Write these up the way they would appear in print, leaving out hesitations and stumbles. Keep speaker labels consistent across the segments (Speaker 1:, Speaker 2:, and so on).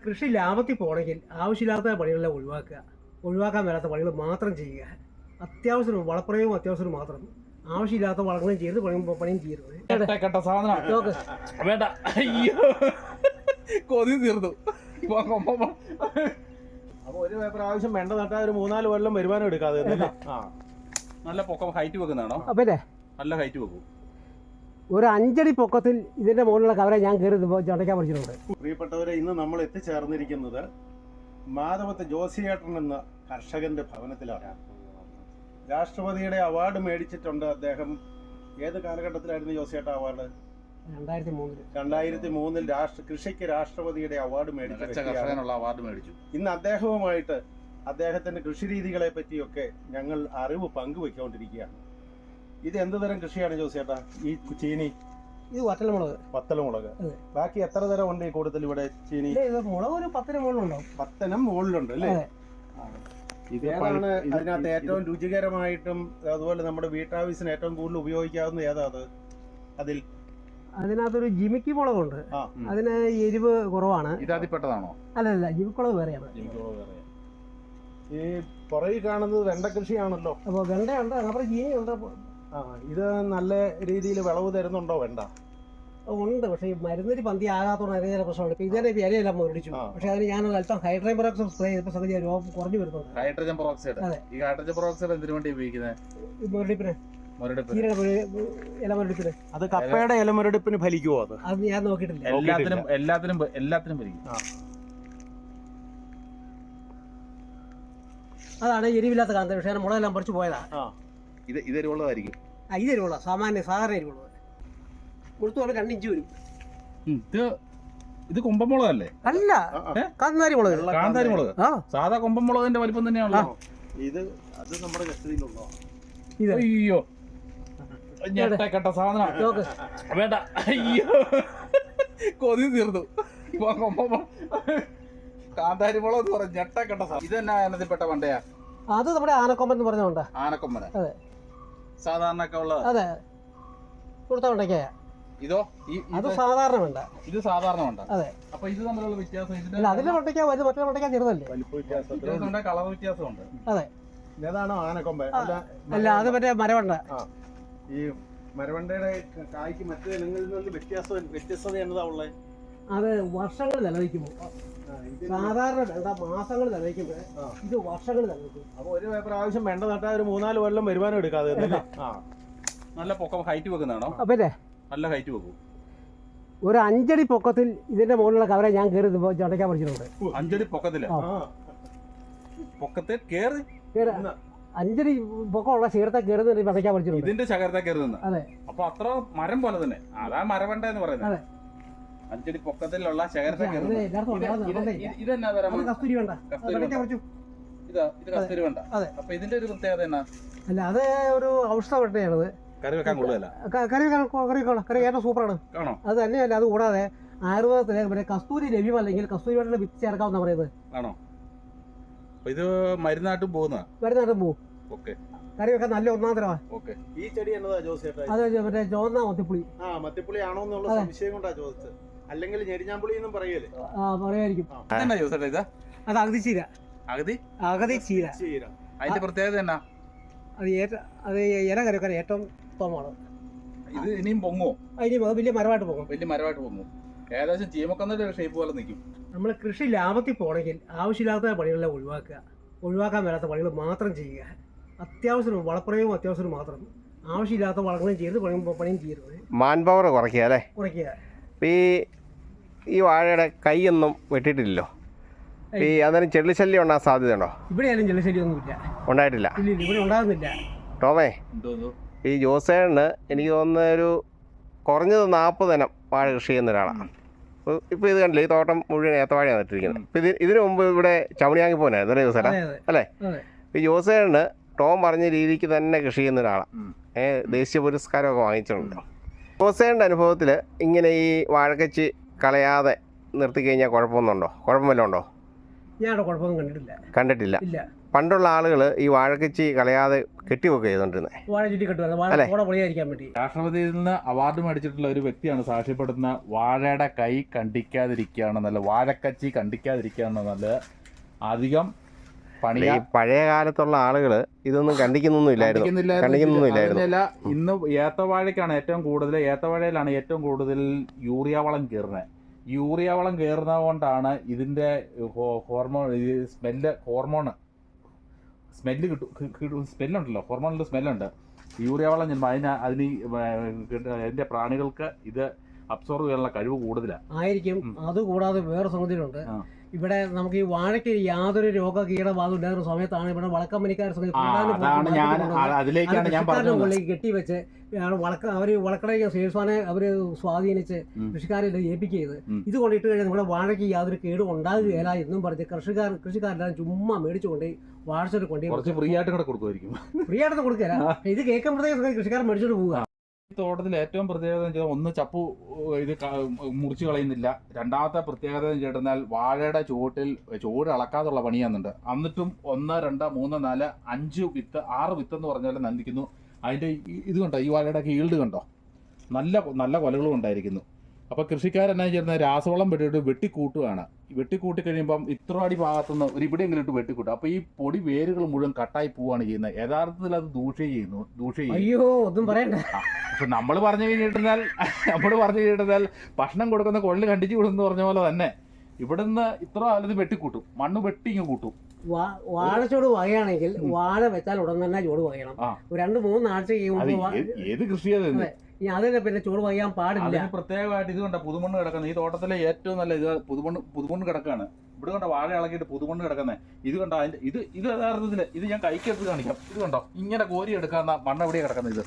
Speaker 1: കൃഷി ലാഭത്തിൽ പോകണമെങ്കിൽ ആവശ്യമില്ലാത്ത പണികളെല്ലാം ഒഴിവാക്കാൻ മേലാത്ത പണികൾ മാത്രം ചെയ്യുക. അത്യാവശ്യം വളപ്രയോഗം അത്യാവശ്യം മാത്രം, ആവശ്യമില്ലാത്ത വളങ്ങളും ചെയ്ത് പണിയും ചെയ്യരുത്.
Speaker 2: വേണ്ട, അയ്യോ കൊതി തീർന്നു.
Speaker 3: അപ്പൊ ഒരു പ്രാവശ്യം വേണ്ട നട്ടാ ഒരു 3-4 കൊല്ലം വരുമാനം എടുക്കാതെ
Speaker 2: നല്ല പൊക്കം ഹൈറ്റ് വെക്കുന്നതാണോ?
Speaker 1: പിന്നെ
Speaker 2: നല്ല ഹൈറ്റ് വെക്കും.
Speaker 1: ഒരു 5 അടി പൊക്കത്തിൽ ഇതിന്റെ മുകളിലുള്ള കവരെ ഞാൻ കയറി ചടയ്ക്കാൻ പഠിച്ചിട്ടുണ്ട്.
Speaker 3: പ്രിയപ്പെട്ടവരെ, ഇന്ന് നമ്മൾ എത്തിച്ചേർന്നിരിക്കുന്നത് മാധവത്തെ ജോസിയേട്ടൻ എന്ന കർഷകന്റെ ഭവനത്തിലാണ്. രാഷ്ട്രപതിയുടെ അവാർഡ് മേടിച്ചിട്ടുണ്ട് അദ്ദേഹം. ഏത് കാലഘട്ടത്തിലായിരുന്നു ജോസിയേട്ട അവാർഡ്? 2003 കൃഷിക്ക് രാഷ്ട്രപതിയുടെ അവാർഡ് മേടിച്ചു. ഇന്ന് അദ്ദേഹവുമായിട്ട് അദ്ദേഹത്തിന്റെ കൃഷിരീതികളെ പറ്റിയൊക്കെ ഞങ്ങൾ അറിവ് പങ്കുവെക്കൊണ്ടിരിക്കുകയാണ്. ഇത് എന്ത് തരം കൃഷിയാണ് ജോസിയേട്ടാ ഈ ചീനി?
Speaker 1: ഇത്
Speaker 3: വത്തലമുളക്. ബാക്കി എത്ര തരം ഉണ്ട് ഈ കൂടുതൽ ഇവിടെ ചീനി?
Speaker 1: മുളക് ഒരു 10 മുകളിലുണ്ടാവും.
Speaker 3: 10 മുകളിലുണ്ട് അല്ലേ? ഇതാണ് അതിനകത്ത് ഏറ്റവും രുചികരമായിട്ടും അതുപോലെ നമ്മുടെ വീട്ടാവശ്യത്തിന് ഏറ്റവും കൂടുതൽ ഉപയോഗിക്കാവുന്ന ഏതാ അത്?
Speaker 1: അതിനകത്തൊരു ജിമിക്കി മുളകുണ്ട്. അതിന് എരിവ് കുറവാണ്.
Speaker 2: ഇതാദ്യപ്പെട്ടതാണോ?
Speaker 1: അല്ലല്ല, ജിമിക്കുളവ് വേറെയാണ്.
Speaker 3: ഈ പുറകിൽ കാണുന്നത് വെണ്ട കൃഷിയാണല്ലോ.
Speaker 1: അപ്പോൾ വെണ്ടയുണ്ട്, അപ്പുറം ചീനിയുണ്ട്.
Speaker 3: ഇത് നല്ല രീതിയിൽ വിളവ് തരുന്നുണ്ടോ വെണ്ട?
Speaker 1: ഉണ്ട്, പക്ഷേ ഈ മരുന്നൊരു പന്തി ആകാത്തോണ്ട് അതിന് പ്രശ്നമുണ്ട്. ഇപ്പൊ ഇതിന്റെ ഇലയെല്ലാം മുരടിച്ചു. പക്ഷെ അതിന് ഞാൻ അല്പം ഹൈഡ്രജൻ പെറോക്സൈഡ് സ്പ്രേ ചെയ്തപ്പോൾ സംഗതി രോഗം കുറഞ്ഞു വരുന്നുണ്ട്.
Speaker 2: Hydrogen peroxide? ഈ ഹൈഡ്രജൻ പെറോക്സൈഡ് എന്തിനു വേണ്ടി ഉപയോഗിക്കുന്നത്?
Speaker 1: മുരടിപ്പിന്. ഇലമുരടിപ്പിന്.
Speaker 3: അത് കപ്പയുടെ ഇലമുരടിപ്പിന് ഫലിക്കുമോ?
Speaker 1: അത് ഞാൻ നോക്കിയിട്ടില്ല.
Speaker 2: എല്ലാത്തിനും ഫലിക്കും.
Speaker 1: അതാണ് എരിവില്ലാത്ത കാന്തം. പക്ഷേ മുളകെല്ലാം പറിച്ചു പോയതാ.
Speaker 2: ഇത് എരിവുള്ളതായിരിക്കും.
Speaker 1: ഇത് എരിവുള്ള സാധാരണ എരിവുള്ളത്. കൊടുത്തു 2 ഇഞ്ച് വരും.
Speaker 2: ഇത് കൊമ്പമുളകല്ലേ?
Speaker 1: അല്ല, കാന്താരി മുളക്.
Speaker 2: കാന്താരി മുളക് സാധാ കൊമ്പമുളകിന്റെ വലിപ്പം തന്നെയാണല്ലോ.
Speaker 3: അത് നമ്മുടെ കസ്റ്റഡിയിലുള്ളോ?
Speaker 2: അയ്യോ ഞെട്ടക്കെട്ട സാധനം. വേണ്ട, അയ്യോ കൊതി തീർന്നു. കാന്താരി മുളക് എന്ന് പറഞ്ഞ ഞെട്ടക്കെട്ട സാധനം. ഇതെന്നാ ഇനത്തിൽപ്പെട്ട പണ്ടയാ?
Speaker 1: അത് നമ്മുടെ ആനക്കൊമ്പൻ എന്ന് പറഞ്ഞോണ്ടാ.
Speaker 2: ആനക്കൊമ്പന?
Speaker 1: അതെ,
Speaker 2: സാധാരണ ഒക്കെ ഉള്ളത്.
Speaker 1: അതെ, കൊടുത്ത വെണ്ടയ്ക്കായ.
Speaker 2: ഇതോ?
Speaker 1: അത് സാധാരണ വേണ്ട.
Speaker 2: ഇത് സാധാരണ വേണ്ട.
Speaker 1: അതെ.
Speaker 2: അപ്പൊ ഇത് തമ്മിലുള്ള വ്യത്യാസം?
Speaker 1: അതിന്റെ വെണ്ടയ്ക്ക വലുത്, മറ്റേ വെണ്ടയ്ക്ക ചെറുതല്ലേ?
Speaker 2: വ്യത്യാസമുണ്ട്, കളർ വ്യത്യാസമുണ്ട്.
Speaker 1: അതെ.
Speaker 3: ഏതാണോ ആനക്കൊമ്പ?
Speaker 1: അല്ല, അത് മറ്റേ മരവണ്ട.
Speaker 3: ഈ മരവണ്ടയുടെ കായ്ക്ക് മറ്റു ഇനങ്ങളിൽ നിന്ന് വ്യത്യസ്തത എന്നതാ ഉള്ളത്?
Speaker 1: അത് വർഷങ്ങൾ നിലനിൽക്കുമ്പോൾ. സാധാരണ വേണ്ട മാസങ്ങൾ നിലനിൽക്കുമ്പോൾ ഇത് വർഷങ്ങൾ നിലനിൽക്കും.
Speaker 3: അപ്പൊ ഒരു പ്രാവശ്യം വേണ്ട നട്ടാ ഒരു 3-4 കൊല്ലം വരുമാനം എടുക്കാതെ.
Speaker 2: നല്ല പൊക്കം ഹൈറ്റ് വെക്കുന്നതാണോ?
Speaker 1: പിന്നെ
Speaker 2: നല്ല ഹൈറ്റ് വെക്കും.
Speaker 1: ഒരു 5 അടി പൊക്കത്തിൽ ഇതിന്റെ മുകളിലുള്ള കവരെ ഞാൻ കയറി ചടയ്ക്കാൻ പഠിച്ചിട്ടുണ്ട്.
Speaker 2: 5 അടി പൊക്കത്തില്? പൊക്കത്തെ കയറി
Speaker 1: 5 അടി പൊക്കമുള്ള ശീലത്തെ കയറി പടയ്ക്കാൻ പഠിച്ചിട്ടുണ്ട്.
Speaker 2: ഇതിന്റെ ശകരത്തെ കയറി നിന്ന്?
Speaker 1: അതെ.
Speaker 2: അപ്പൊ അത്ര മരം പോലെ തന്നെ. അതാ മരവണ്ട എന്ന് പറയുന്നത്. 5 അടി പൊക്കത്തിലുള്ള ശകരത്തെ കയറി. ഇതെന്നാ തരം?
Speaker 1: കസ്തൂരി വേണ്ട.
Speaker 2: ഇത് കസ്തൂരി വേണ്ട. അപ്പൊ ഇതിന്റെ ഒരു പ്രത്യേകത എന്നാ?
Speaker 1: അല്ല, അത് ഒരു ഔഷധ വെട്ടയാണത്.
Speaker 2: കറി വെക്കാൻ കൊള്ളുകയല്ല.
Speaker 1: കറി ഏറ്റവും സൂപ്പറാണ്. അത് തന്നെയല്ല, അത് കൂടാതെ ആയുർവേദത്തിലെ മറ്റേ കസ്തൂരി ലഭ്യം അല്ലെങ്കിൽ കസ്തൂരി വേണ്ട വിത്ത് ചേർക്കാവുന്ന പറയുന്നത്.
Speaker 2: ആണോ? ഇത് മരുന്നായിട്ടും
Speaker 1: പോകും. കറി വെക്കാൻ നല്ല ഒന്നാം തരവാ.
Speaker 3: ഈ ചെടി എന്നതാ ജോസിയേട്ടാ?
Speaker 1: അത് മറ്റേ ചുവന്ന മത്തിപ്പുളി.
Speaker 3: മത്തിപ്പുളി ആണോ എന്നുള്ള സംശയം കൊണ്ടാ ചോദിച്ചത്. അല്ലെങ്കിൽ ഞെരിഞ്ഞാമ്പുളി എന്നും പറയല്ലേ?
Speaker 1: പറയായിരിക്കും. അത് അഗതിച്ചീര. അഗതിച്ചീര.
Speaker 2: അതിന്റെ പ്രത്യേകത എന്നാ?
Speaker 1: അത് ഇല കറി വെക്കാൻ ഏറ്റവും ഉത്തമമാണ്.
Speaker 2: ഇത് ഇനിയും പൊങ്ങോ?
Speaker 1: ഇനിയും വലിയ മരമായിട്ട്
Speaker 2: പൊങ്ങും. ഏകദേശം ചീമക്കൊന്നൊരു ഷേപ്പ് പോലെ നിൽക്കും.
Speaker 1: നമ്മൾ കൃഷി ലാഭത്തിൽ പോകണമെങ്കിൽ ആവശ്യമില്ലാത്ത പണികളെല്ലാം ഒഴിവാക്കാൻ മേലാത്ത പണികൾ മാത്രം ചെയ്യുക. അത്യാവശ്യം വളപ്രയോഗം അത്യാവശ്യം മാത്രം, ആവശ്യമില്ലാത്ത വളങ്ങളും ചെയ്ത് പണിയും ചെയ്യരുത്.
Speaker 4: മാൻ പവർ കുറയ്ക്കുക അല്ലേ?
Speaker 1: കുറയ്ക്കുക.
Speaker 4: ഈ വാഴയുടെ കൈയൊന്നും വെട്ടിയിട്ടില്ലല്ലോ. അന്നേരം ചെള്ളിശല്യം ഉണ്ടാകാൻ സാധ്യതയുണ്ടോ?
Speaker 1: ഇവിടെ ആയാലും ചെള്ളിശല്യമൊന്നുമില്ല.
Speaker 4: ഉണ്ടായിട്ടില്ല?
Speaker 1: ഇവിടെ ഉണ്ടാകുന്നില്ല.
Speaker 4: ടോമേ, ഈ ജോസേണ് എനിക്ക് തോന്നുന്ന ഒരു കുറഞ്ഞത് 40 ഇനം വാഴ കൃഷി ചെയ്യുന്ന ഒരാളാണ്. ഇപ്പോൾ ഇത് കണ്ടില്ലേ, ഈ തോട്ടം മുഴുവൻ ഏത്തവാഴയാണ് നട്ടിരിക്കുന്നത്. ഇപ്പം ഇതിനു മുമ്പ് ഇവിടെ ചവണിയാങ്ങി പോനായിരുന്നു അല്ലേ ജോസേട്ടാ? അല്ലേ? ഈ ജോസേണ് ടോം പറഞ്ഞ രീതിക്ക് തന്നെ കൃഷി ചെയ്യുന്ന ഒരാളാണ്. ദേശീയ പുരസ്കാരമൊക്കെ വാങ്ങിച്ചിട്ടുണ്ട്. ജോസേൻ്റെ അനുഭവത്തിൽ ഇങ്ങനെ ഈ വാഴക്കച്ചി കളയാതെ നിർത്തി കഴിഞ്ഞാൽ കുഴപ്പം വല്ലതും ഉണ്ടോ?
Speaker 1: ഞാൻ കുഴപ്പമൊന്നും കണ്ടിട്ടില്ല.
Speaker 4: കണ്ടിട്ടില്ല. പണ്ടുള്ള ആളുകൾ ഈ വാഴക്കച്ചി കളയാതെ കെട്ടിവെക്കുക ചെയ്തോണ്ടിരുന്നത്.
Speaker 1: വാഴ ചുറ്റി കെട്ടുവായിരുന്നു, വാഴ കൂടെ പൊളിയായിരിക്കാൻ വേണ്ടി.
Speaker 2: രാഷ്ട്രപതിയിൽ നിന്ന് അവാർഡ് മേടിച്ചിട്ടുള്ള ഒരു വ്യക്തിയാണ് സാക്ഷ്യപ്പെടുന്ന വാഴയുടെ കൈ കണ്ടിക്കാതിരിക്കുകയാണെന്നല്ല, വാഴക്കച്ചി കണ്ടിക്കാതിരിക്കുകയാണെന്നല്ല. അധികം
Speaker 4: ഈ പഴയ കാലത്തുള്ള ആളുകൾ ഇതൊന്നും കണ്ടിക്കുന്നൊന്നുമില്ലായിരുന്നു.
Speaker 2: ഇന്ന് ഏത്തവാഴയ്ക്കാണ് ഏറ്റവും കൂടുതൽ, ഏത്തവാഴയിലാണ് ഏറ്റവും കൂടുതൽ യൂറിയ വളം കയറുന്നത്. യൂറിയ വളം കയറുന്നത് കൊണ്ടാണ് ഇതിൻ്റെ സ്മെല്ല് കിട്ടും. സ്മെല്ലുണ്ടല്ലോ, ഹോർമോണിൻ്റെ സ്മെല്ലുണ്ട്. യൂറിയ വളം ചെല്ലുമ്പോൾ അതിൻ്റെ പ്രാണികൾക്ക് ഇത് അബ്സോർവ് ചെയ്യാനുള്ള കഴിവ് കൂടുതലാണ്
Speaker 1: ആയിരിക്കും. അതുകൂടാതെ വേറെ സംഗതികളുണ്ട്. ഇവിടെ നമുക്ക് ഈ വാഴയ്ക്ക് യാതൊരു രോഗ കീടബാധ ഇല്ലാത്ത സമയത്താണ് ഇവിടെ വളക്കമ്പനിക്കാർ കെട്ടിവെച്ച് വളക്കട സേഴ്സ്വാനെ അവർ സ്വാധീനിച്ച് കൃഷിക്കാരെ ഏൽപ്പിക്കുന്നത്. ഇത് കൊണ്ടിട്ട് കഴിഞ്ഞാൽ നമ്മുടെ വാഴയ്ക്ക് യാതൊരു കേടും ഉണ്ടാകുകയില്ല എന്നും പറഞ്ഞ് കൃഷിക്കാരെല്ലാം ചുമ്മാ മേടിച്ചുകൊണ്ട് വാഴച്ചോട്ട് കൊണ്ട്
Speaker 2: ഫ്രീ ആയിട്ട് കൊടുക്കുമായിരിക്കും.
Speaker 1: ഫ്രീ ആയിട്ട് കൊടുക്കില്ല. ഇത് കേൾക്കുമ്പോഴത്തേക്ക് കൃഷിക്കാരൻ മേടിച്ചോണ്ട് പോവുക.
Speaker 2: ഈ തോട്ടത്തിൽ ഏറ്റവും പ്രത്യേകത എന്ന് വെച്ചാൽ ഒന്ന് ചപ്പു ഇത് മുറിച്ച് കളയുന്നില്ല. രണ്ടാമത്തെ പ്രത്യേകത എന്ന് ചേട്ടന്നാൽ വാഴയുടെ ചുവട് അളക്കാതുള്ള പണിയാന്നുണ്ട്. എന്നിട്ടും 1, 2, 3, 4, 5 വിത്ത് 6 വിത്ത് എന്ന് പറഞ്ഞ പോലെ നന്ദിക്കുന്നു. അതിൻ്റെ ഇത് കണ്ടോ, ഈ വാഴയുടെ ഈൽഡ് കണ്ടോ, നല്ല കൊലകളും ഉണ്ടായിരിക്കുന്നു. അപ്പോൾ കൃഷിക്കാരെന്നാ ചെയ്യുന്നത്, രാസവളം വെട്ടിക്കൂട്ടുകയാണ്. വെട്ടിക്കൂട്ടി കഴിയുമ്പം ഇത്ര അടി ഭാഗത്തുനിന്ന് ഒരു ഇവിടെയെങ്കിലും ഇട്ട് വെട്ടിക്കൂട്ടും. അപ്പോൾ ഈ പൊടി വേരുകൾ മുഴുവൻ കട്ടായി പോവുകയാണ് ചെയ്യുന്നത്. യഥാർത്ഥത്തിൽ അത് ദൂഷ്യം.
Speaker 1: അയ്യോ, ഒന്നും പറയണ്ട.
Speaker 2: പക്ഷെ നമ്മൾ പറഞ്ഞു കഴിഞ്ഞിട്ടുണ്ടെന്നാൽ ഭക്ഷണം കൊടുക്കുന്ന കൊള്ളി കണ്ടിച്ചു കൊടുക്കുന്ന പറഞ്ഞ പോലെ തന്നെ ഇവിടുന്ന് ഇത്ര കാലത്ത് വെട്ടിക്കൂട്ടും, മണ്ണ് വെട്ടി ഇങ്ങ് കൂട്ടും.
Speaker 1: വാഴച്ചോട് വകയാണെങ്കിൽ വാഴ വെച്ചാൽ ഉടൻ തന്നെ ചോട് വകയണം. 2-3 ആഴ്ച
Speaker 2: ഏത് കൃഷിയാണ്
Speaker 1: അതിനെ പിന്നെ ചോട് വകയാൻ പാടില്ല.
Speaker 2: പ്രത്യേകമായിട്ട് ഇത് കണ്ട പുതുമണ്ണ് കിടക്കുന്നത് ഈ തോട്ടത്തിലെ ഏറ്റവും നല്ല ഇത് പുതുമണ്ണ് കിടക്കാണ്. ഇവിടെ കണ്ട വാഴ ഇളകിയിട്ട് പുതുമണ്ണ് കിടക്കുന്നത് ഇത് കണ്ടോ. അതിന്റെ ഇത് യഥാർത്ഥത്തിൽ ഇത് ഞാൻ കൈക്കെടുത്ത് കാണിക്കാം. ഇത് കണ്ടോ, ഇങ്ങനെ കോരി എടുക്കാവുന്ന മണ്ണ് എവിടെയാണ് കിടക്കുന്നത്. ഇത്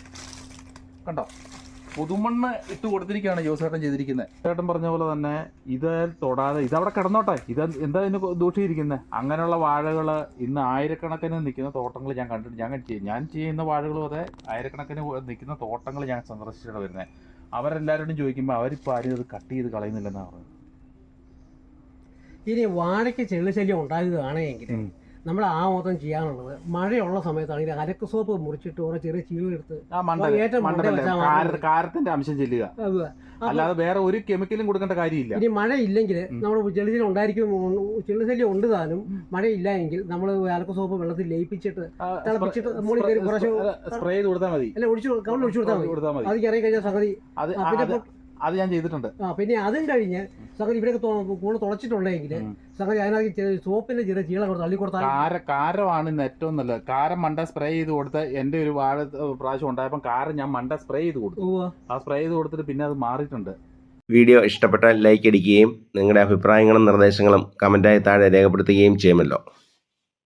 Speaker 2: കണ്ടോ, പുതുമണ്ണ് ഇട്ട് കൊടുത്തിരിക്കുകയാണ് ജോസേട്ടൻ ചെയ്തിരിക്കുന്നത്. ചേട്ടൻ പറഞ്ഞ പോലെ തന്നെ ഇത് തൊടാതെ ഇതവിടെ കിടന്നോട്ടെ, ഇത് എന്താ ഇതിന് ദൂഷിയിരിക്കുന്നത്. അങ്ങനെയുള്ള വാഴകൾ ഇന്ന് ആയിരക്കണക്കിന് നിൽക്കുന്ന തോട്ടങ്ങൾ ഞാൻ കണ്ടിട്ട് ഞാൻ ചെയ്യുന്ന വാഴകളും അതെ ആയിരക്കണക്കിന് നിൽക്കുന്ന തോട്ടങ്ങൾ ഞാൻ സന്ദർശിച്ചിട്ട് വരുന്നത്. അവരെല്ലാവരോടും ചോദിക്കുമ്പോൾ അവരിപ്പോൾ ആരും അത് കട്ട് ചെയ്ത് കളയുന്നില്ലെന്നാണ് പറയുന്നത്.
Speaker 1: ഇനി വാഴയ്ക്ക് ചെള്ളുശല്യം ഉണ്ടാകുകയാണെങ്കിൽ നമ്മൾ ആ മൊത്തം ചെയ്യാനുള്ളത് മഴയുള്ള സമയത്താണെങ്കിൽ അരക്ക് സോപ്പ് മുറിച്ചിട്ട് ഓരോ ചെറിയ ചീളെടുത്ത്
Speaker 2: കാരത്തിന്റെ അംശം ചെല്ലുക, അല്ലാതെ വേറെ ഒരു കെമിക്കലും കൊടുക്കേണ്ട കാര്യമില്ല.
Speaker 1: ഇനി മഴ ഇല്ലെങ്കിൽ നമ്മൾ ചെള്ളുശല്യം ഉണ്ടായിരിക്കും, ചെള്ളുശല്യം ഉണ്ട് താനും. മഴയില്ല എങ്കിൽ നമ്മൾ അരക്ക് സോപ്പ് വെള്ളത്തിൽ ലയിപ്പിച്ചിട്ട് തിളപ്പിച്ചിട്ട്
Speaker 2: സ്പ്രേ ചെയ്ത് കൊടുത്താൽ മതി,
Speaker 1: അല്ല ഒഴിച്ചു കൊടുത്താൽ മതി. അത് ഇറങ്ങി കഴിഞ്ഞാൽ സംഗതി
Speaker 2: അത് ഞാൻ ചെയ്തിട്ടുണ്ട്.
Speaker 1: പിന്നെ അതും കഴിഞ്ഞ് സംഗതി ഇവിടെയൊക്കെ കൂടുതൽ തുളച്ചിട്ടുണ്ടെങ്കിൽ സംഗതി അതിനകത്ത് സോപ്പിന്റെ ചെറിയ ചീള തള്ളി കൊടുത്താൽ
Speaker 2: കാരമാണ് ഇന്ന് ഏറ്റവും നല്ലത്. കാരം മണ്ട സ്പ്രേ ചെയ്ത് കൊടുത്ത് എന്റെ ഒരു വാഴ പ്രാവശ്യം ഉണ്ടായപ്പോൾ കാരം ഞാൻ മണ്ട സ്പ്രേ ചെയ്ത് കൊടുത്തു. ആ സ്പ്രേ ചെയ്ത് കൊടുത്തിട്ട് പിന്നെ അത് മാറിയിട്ടുണ്ട്.
Speaker 4: വീഡിയോ ഇഷ്ടപ്പെട്ടാൽ ലൈക്ക് അടിക്കുകയും നിങ്ങളുടെ അഭിപ്രായങ്ങളും നിർദ്ദേശങ്ങളും കമൻറ്റായി താഴെ രേഖപ്പെടുത്തുകയും ചെയ്യുമല്ലോ.